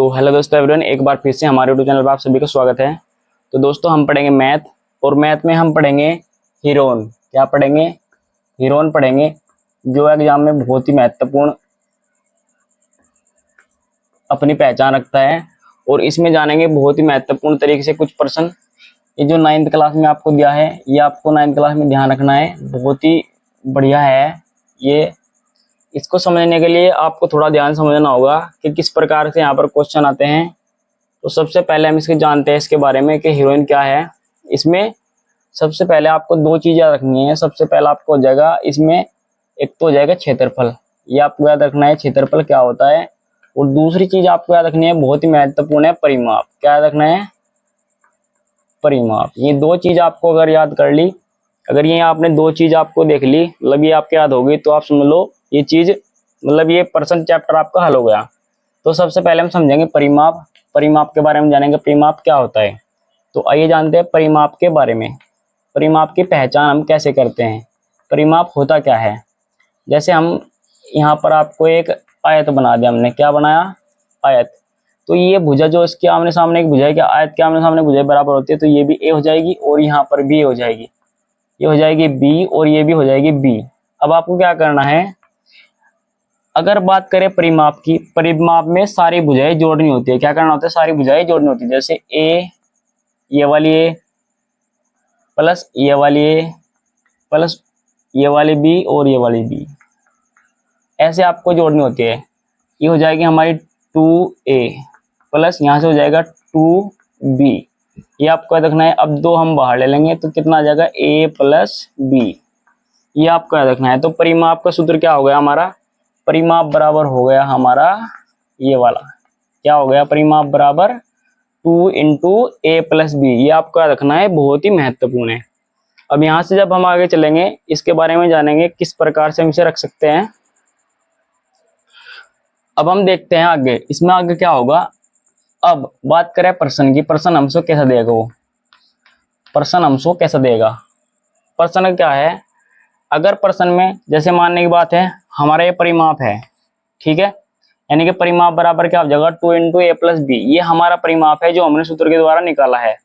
तो हेलो दोस्तों एवरीवन, एक बार फिर से हमारे यूट्यूब चैनल पर आप सभी का स्वागत है। तो दोस्तों हम पढ़ेंगे मैथ, और मैथ में हम पढ़ेंगे हीरोन। क्या पढ़ेंगे? हीरोन पढ़ेंगे, जो एग्जाम में बहुत ही महत्वपूर्ण अपनी पहचान रखता है। और इसमें जानेंगे बहुत ही महत्वपूर्ण तरीके से कुछ प्रश्न। ये जो 9th क्लास में आपको दिया है, ये आपको 9th क्लास में ध्यान रखना है। बहुत ही बढ़िया है ये। इसको समझने के लिए आपको थोड़ा ध्यान समझना होगा कि किस प्रकार से यहाँ पर क्वेश्चन आते हैं। तो सबसे पहले हम इसके जानते हैं इसके बारे में कि हीरोइन क्या है। इसमें सबसे पहले आपको दो चीज़ याद रखनी है। सबसे पहला आपको हो जाएगा इसमें, एक तो हो जाएगा क्षेत्रफल। ये आपको याद रखना है क्षेत्रफल क्या होता है। और दूसरी चीज आपको याद रखनी है, बहुत ही महत्वपूर्ण है, परिमाप। क्या याद रखना है? परिमाप। ये दो चीज आपको अगर याद कर ली, अगर ये आपने दो चीज आपको देख ली, मतलब ये आपके याद होगी, तो आप समझ लो ये चीज, मतलब ये पर्सन चैप्टर आपका हल हो गया। तो सबसे पहले हम समझेंगे परिमाप। परिमाप के बारे में जानेंगे, परिमाप क्या होता है। तो आइए जानते हैं परिमाप के बारे में। परिमाप की पहचान हम कैसे करते हैं, परिमाप होता क्या है। जैसे हम यहाँ पर आपको एक आयत बना दिया हमने। क्या बनाया? आयत। तो ये भुजा जो इसके आमने सामने एक भुजा है, क्या आयत के आमने सामने भुजा बराबर होती है, तो ये भी ए हो जाएगी और यहाँ पर भी ए हो जाएगी। ये हो जाएगी बी और ये भी हो जाएगी बी। अब आपको क्या करना है, अगर बात करें परिमाप की, परिमाप में सारी भुजाएं जोड़नी होती है। क्या करना होता है? सारी भुजाएं जोड़नी होती है। जैसे ए, ये वाली ए प्लस ये वाली ए प्लस ये वाली बी और ये वाली बी, ऐसे आपको जोड़नी होती है। ये हो जाएगी हमारी 2a प्लस यहाँ से हो जाएगा 2b। ये आपको याद रखना है। अब दो हम बाहर ले लेंगे तो कितना आ जाएगा? a plus B. ये आपको याद रखना है। तो परिमाप का सूत्र क्या हो गया हमारा? परिमाप बराबर हो गया हमारा ये वाला। क्या हो गया? परिमाप बराबर 2 इंटू ए प्लस बी। ये आपको याद रखना है, बहुत ही महत्वपूर्ण है। अब यहाँ से जब हम आगे चलेंगे, इसके बारे में जानेंगे किस प्रकार से हम इसे रख सकते हैं। अब हम देखते हैं आगे, इसमें आगे क्या होगा। अब बात करें प्रश्न की, प्रश्न हमसे कैसा देगा वो, प्रश्न हमसे कैसा देगा। प्रश्न क्या है, अगर प्रश्न में जैसे मानने की बात है, हमारा ये परिमाप है, ठीक है, यानी कि परिमाप बराबर क्या हो जाएगा? 2 इंटू ए प्लस बी। ये हमारा परिमाप है जो हमने सूत्र के द्वारा निकाला है।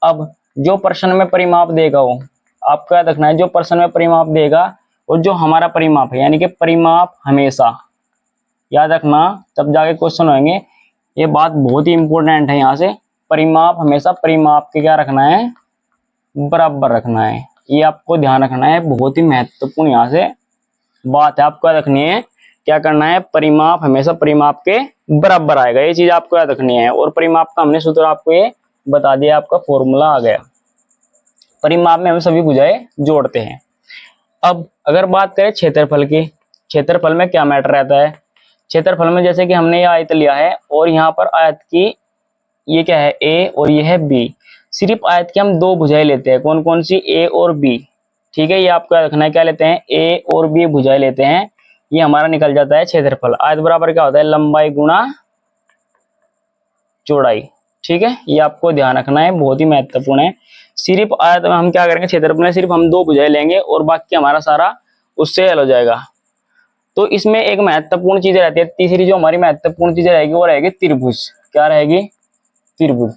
अब जो प्रश्न में परिमाप देगा वो आपको याद रखना है, जो प्रश्न में परिमाप देगा और जो हमारा परिमाप है, यानी कि परिमाप हमेशा याद रखना, तब जाके क्वेश्चन होंगे। ये बात बहुत ही इंपॉर्टेंट है। यहाँ से परिमाप हमेशा परिमाप के क्या रखना है? बराबर रखना है। ये आपको ध्यान रखना है, बहुत ही महत्वपूर्ण यहाँ से बात है, आपको याद रखनी है। क्या करना है? परिमाप हमेशा परिमाप के बराबर आएगा, ये चीज आपको याद रखनी है। और परिमाप का हमने सूत्र आपको ये बता दिया, आपका फॉर्मूला आ गया। परिमाप में हम सभी भुजाएं जोड़ते हैं। अब अगर बात करें क्षेत्रफल की, क्षेत्रफल में क्या मैटर रहता है। क्षेत्रफल में जैसे कि हमने ये आयत लिया है और यहाँ पर आयत की ये क्या है? ए और ये है बी। सिर्फ आयत की हम दो भुजाएं लेते हैं। कौन कौन सी? ए और बी। ठीक है, ये आपको याद रखना है। क्या लेते हैं? ए और बी भुजाएं लेते हैं। ये हमारा निकल जाता है क्षेत्रफल। आयत बराबर क्या होता है? लंबाई गुणा चौड़ाई। ठीक है, ये आपको ध्यान रखना है, बहुत ही महत्वपूर्ण है। सिर्फ आयत में हम क्या करेंगे, क्षेत्रफल में सिर्फ हम दो भुजाएं लेंगे और बाकी हमारा सारा उससे हल हो जाएगा। तो इसमें एक महत्वपूर्ण चीज रहती है, तीसरी जो हमारी महत्वपूर्ण चीज रहेगी वो रहेगी त्रिभुज। क्या रहेगी? त्रिभुज।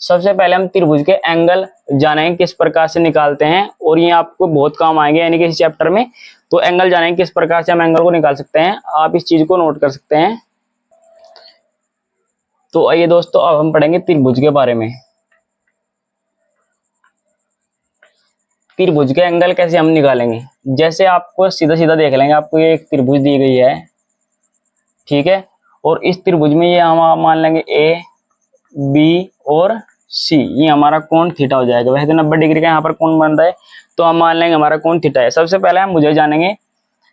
सबसे पहले हम त्रिभुज के एंगल जानेंगे किस प्रकार से निकालते हैं, और ये आपको बहुत काम आएंगे यानी कि इस चैप्टर में। तो एंगल जानेंगे किस प्रकार से हम एंगल को निकाल सकते हैं, आप इस चीज को नोट कर सकते हैं। तो आइए दोस्तों, अब हम पढ़ेंगे त्रिभुज के बारे में। त्रिभुज के एंगल कैसे हम निकालेंगे, जैसे आपको सीधा सीधा देख लेंगे, आपको ये एक त्रिभुज दी गई है, ठीक है, और इस त्रिभुज में ये हम मान लेंगे ए, बी और सी। ये हमारा कोण थीटा हो जाएगा। वैसे तो 90 डिग्री का यहाँ पर कोण बन रहा है, तो हम मान लेंगे हमारा कोण थीटा है। सबसे पहले हम भुजा जानेंगे।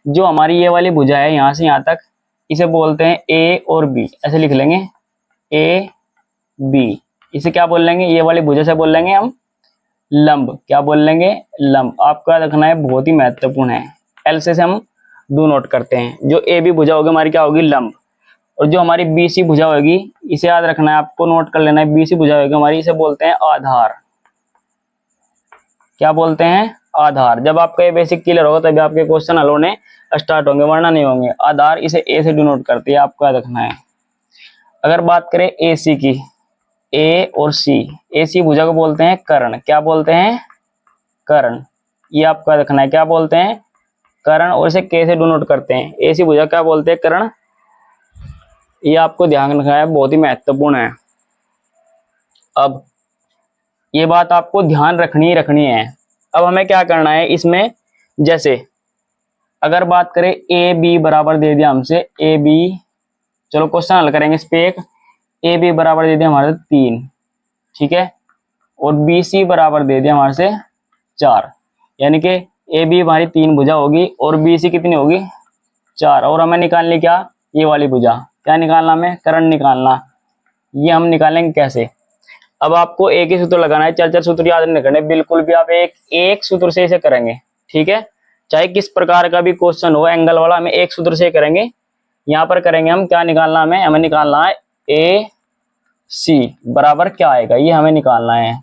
जो हमारी ये वाली भुजा है यहाँ से यहाँ तक, इसे बोलते हैं ए और बी। ऐसे लिख लेंगे ए बी। इसे क्या बोल लेंगे? ये वाली भुजा से बोल लेंगे हम लंब। क्या बोल लेंगे? लंब। आपको याद रखना है, बहुत ही महत्वपूर्ण है। एल से हम डू नोट करते हैं। जो ए बी भुजा होगी हमारी क्या होगी? लंब। और जो हमारी बी सी भुजा होगी, इसे याद रखना है, आपको नोट कर लेना है। बी सी भुजा होगी हमारी, इसे बोलते हैं आधार। क्या बोलते हैं? आधार। जब आपका ये बेसिक क्लियर होगा तभी आपके क्वेश्चन हल होने स्टार्ट होंगे, वरना नहीं होंगे। आधार, इसे ए से डू नोट करते हैं, आपको याद रखना है। अगर बात करें ए सी की, ए और सी, ए सी भुजा को बोलते हैं कर्ण। क्या बोलते हैं? कर्ण। ये आपका रखना है, क्या बोलते हैं? कर्ण। और इसे के से डिनोट करते हैं। ए सी भुजा क्या बोलते हैं? कर्ण। ये आपको ध्यान रखना है, बहुत ही महत्वपूर्ण है। अब ये बात आपको ध्यान रखनी है। अब हमें क्या करना है इसमें, जैसे अगर बात करें ए बी बराबर दे दिया हमसे, ए बी, चलो क्वेश्चन हल करेंगे इस पे। एक ए बी बराबर दे दिया हमारे 3, ठीक है, और बी सी बराबर दे दिया हमारे से 4, यानी कि ए बी हमारी 3 भुजा होगी और बी सी कितनी होगी? 4। और हमें निकालनी क्या? ये वाली भुजा। क्या निकालना? हमें कर्ण निकालना। ये हम निकालेंगे कैसे? अब आपको एक ही सूत्र लगाना है, 4 सूत्र याद नहीं करने बिल्कुल भी। आप एक सूत्र से इसे करेंगे, ठीक है। चाहे किस प्रकार का भी क्वेश्चन हो एंगल वाला, हमें एक सूत्र से करेंगे। यहाँ पर करेंगे हम, क्या निकालना हमें निकालना है ए सी बराबर क्या आएगा, ये हमें निकालना है।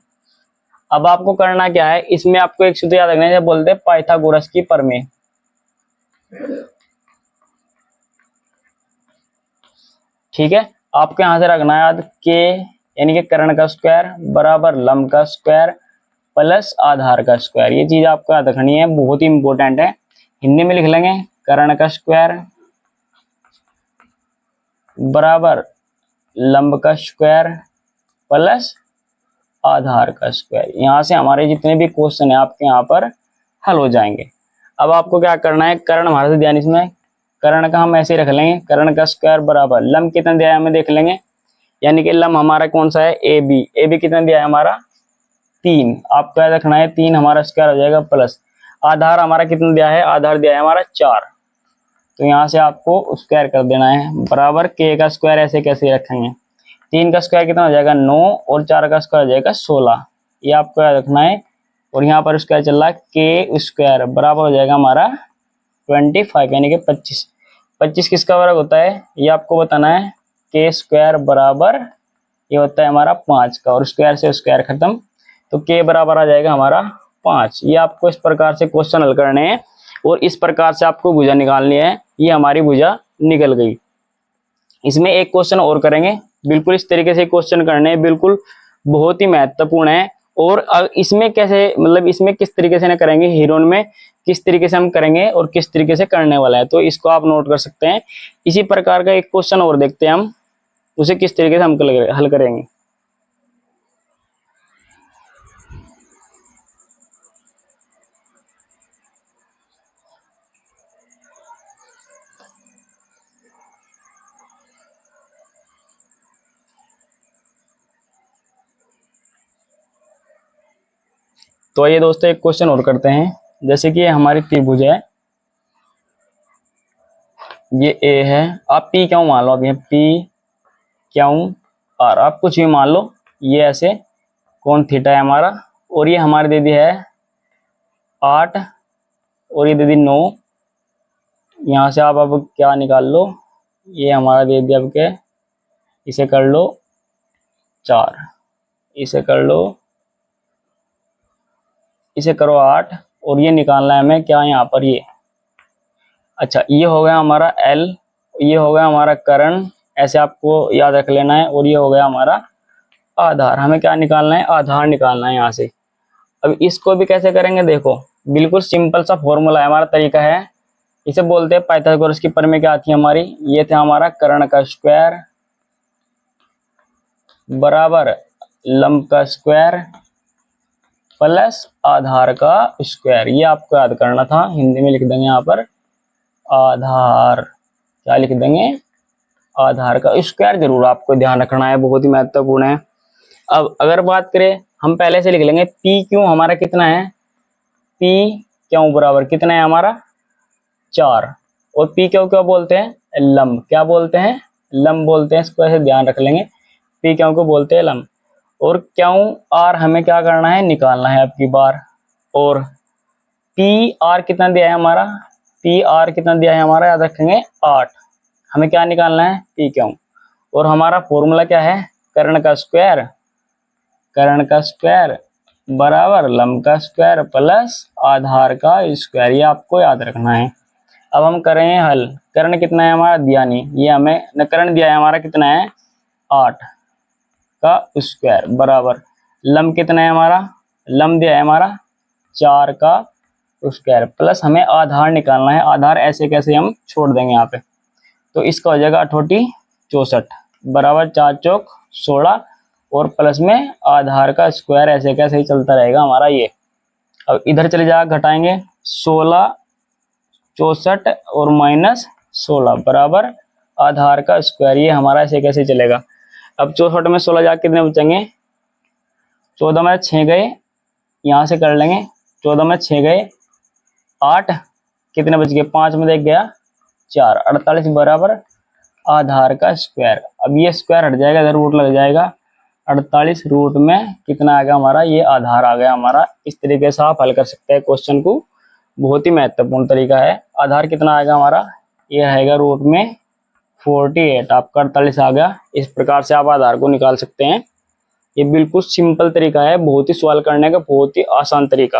अब आपको करना क्या है, इसमें आपको एक सूत्र याद रखना है, बोलते हैं पाइथागोरस की प्रमेय। ठीक है, आपको यहां से रखना है याद के, यानी कि कर्ण का स्क्वायर बराबर लंब का स्क्वायर प्लस आधार का स्क्वायर। ये चीज आपको याद रखनी है, बहुत ही इंपॉर्टेंट है। हिंदी में लिख लेंगे कर्ण का स्क्वायर बराबर लंब का स्क्वायर प्लस आधार का स्क्वायर। यहाँ से हमारे जितने भी क्वेश्चन है आपके यहाँ पर हल हो जाएंगे। अब आपको क्या करना है, कर्ण हमारे से ध्यान, इसमें कर्ण का हम ऐसे रख लेंगे, कर्ण का स्क्वायर बराबर लंब कितना दिया है हमें देख लेंगे, यानी कि लंब हमारा कौन सा है? A B. ए बी कितना दिया है हमारा? 3। आपको याद रखना है 3 हमारा स्क्वायर हो जाएगा प्लस आधार हमारा कितना दिया है? आधार दिया है हमारा 4। तो यहाँ से आपको स्क्वायर कर देना है बराबर के का स्क्वायर ऐसे कैसे रखेंगे? 3 का स्क्वायर कितना हो जाएगा? 9 और 4 का स्क्वायर हो जाएगा 16। ये आपको याद रखना है। और यहाँ पर स्क्वायर चल रहा है के स्क्वायर बराबर हो जाएगा हमारा 25, यानी कि 25। 25 किसका वर्ग होता है ये आपको बताना है। के स्क्वायर बराबर ये होता है हमारा 5 का, और स्क्वायर से स्क्वायर खत्म, तो के बराबर आ जाएगा हमारा 5। ये आपको इस प्रकार से क्वेश्चन हल करने हैं और इस प्रकार से आपको भुजा निकालनी है। ये हमारी भुजा निकल गई। इसमें एक क्वेश्चन और करेंगे, बिल्कुल इस तरीके से क्वेश्चन करने हैं, बिल्कुल बहुत ही महत्वपूर्ण है। और इसमें कैसे, मतलब इसमें किस तरीके से ना करेंगे, हीरोन में किस तरीके से हम करेंगे और किस तरीके से करने वाला है, तो इसको आप नोट कर सकते हैं। इसी प्रकार का एक क्वेश्चन और देखते हैं हम, उसे किस तरीके से हम हल करेंगे। तो ये दोस्तों एक क्वेश्चन और करते हैं। जैसे कि हमारी त्रिभुज है, ये ए है, आप पी क्यों मान लो, अब ये पी क्यों आर, आप कुछ भी मान लो। ये ऐसे कौन थीटा है हमारा, और ये हमारे दे दी है 8 और ये दे दी 9। यहाँ से आप अब क्या निकाल लो, ये हमारा दे दिया अब के, इसे कर लो 4, इसे कर लो, इसे करो 8, और ये निकालना है हमें क्या यहाँ पर ये। अच्छा, ये हो गया हमारा L, ये हो गया हमारा कर्ण, ऐसे आपको याद रख लेना है। और ये हो गया हमारा आधार। हमें क्या निकालना है? आधार निकालना है यहाँ से। अब इसको भी कैसे करेंगे, देखो बिल्कुल सिंपल सा फॉर्मूला है, हमारा तरीका है। इसे बोलते हैं पाइथागोरस की प्रमेय। क्या थी हमारी? ये था हमारा कर्ण का स्क्वायर बराबर लंब का स्क्वायर प्लस आधार का स्क्वायर। ये आपको याद करना था। हिंदी में लिख देंगे यहाँ पर आधार, क्या लिख देंगे? आधार का स्क्वायर। जरूर आपको ध्यान रखना है, बहुत ही महत्वपूर्ण है। अब अगर बात करें, हम पहले से लिख लेंगे पी क्यों हमारा कितना है, पी क्यों बराबर कितना है हमारा 4। और पी क्यों क्या बोलते हैं? लंब। क्या बोलते हैं? लंब बोलते हैं। इसको ऐसे ध्यान रख लेंगे, पी क्यों को बोलते हैं लंब। और क्यों आर हमें क्या करना है? निकालना है अब की बार। और पी आर कितना दिया है हमारा? पी आर कितना दिया है हमारा, याद रखेंगे 8। हमें क्या निकालना है? पी क्यों। और हमारा फॉर्मूला क्या है? कर्ण का स्क्वायर, कर्ण का स्क्वायर बराबर लंब का स्क्वायर प्लस आधार का स्क्वायर। ये आपको याद रखना है। अब हम करेंगे हल। कर्ण कितना है हमारा? दिया नहीं, ये हमें न, कर्ण दिया है हमारा कितना है 8 का स्क्वायर बराबर लम कितना है हमारा, लम दिया है हमारा 4 का स्क्वायर प्लस हमें आधार निकालना है। आधार ऐसे कैसे हम छोड़ देंगे यहाँ पे, तो इसका हो जाएगा 8 64 बराबर 4 चौक 16 और प्लस में आधार का स्क्वायर ऐसे कैसे ही चलता रहेगा हमारा ये। अब इधर चले जाएगा घटाएंगे 16 64 और माइनस 16 बराबर आधार का स्क्वायर, ये हमारा ऐसे कैसे चलेगा। अब 64 में 16 जाके कितने बचेंगे, 14 में 6 गए, यहाँ से कर लेंगे 14 में 6 गए 8, कितने बच गए 5 में देख गया 4, 48 बराबर आधार का स्क्वायर। अब ये स्क्वायर हट जाएगा, इधर रूट लग जाएगा, 48 रूट में कितना आ गया हमारा, ये आधार आ गया हमारा। इस तरीके से आप हल कर सकते हैं क्वेश्चन को, बहुत ही महत्वपूर्ण तरीका है। आधार कितना आएगा हमारा, ये आएगा रूट में 48, आपका 48 आ गया। इस प्रकार से आप आधार को निकाल सकते हैं। ये बिल्कुल सिंपल तरीका है, बहुत ही सवाल करने का बहुत ही आसान तरीका।